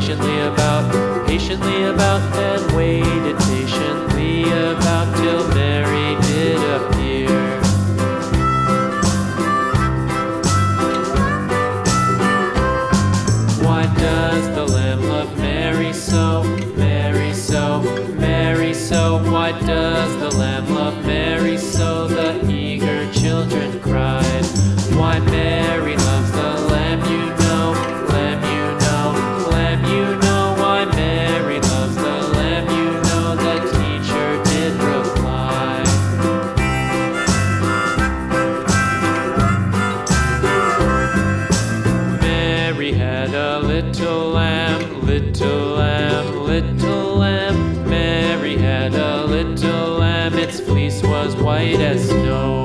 patiently about, and waited patiently about till Mary did appear. Why does the lamb love Mary so, Mary so, Mary so? Why does the lamb love Mary so? The eager children cried. Why Mary loves the lamb, you know, lamb, you know, lamb, you know. Why Mary loves the lamb, you know, the teacher did reply. Mary had a little lamb, little lamb, little lamb. Mary had a little lamb, its fleece was white as snow.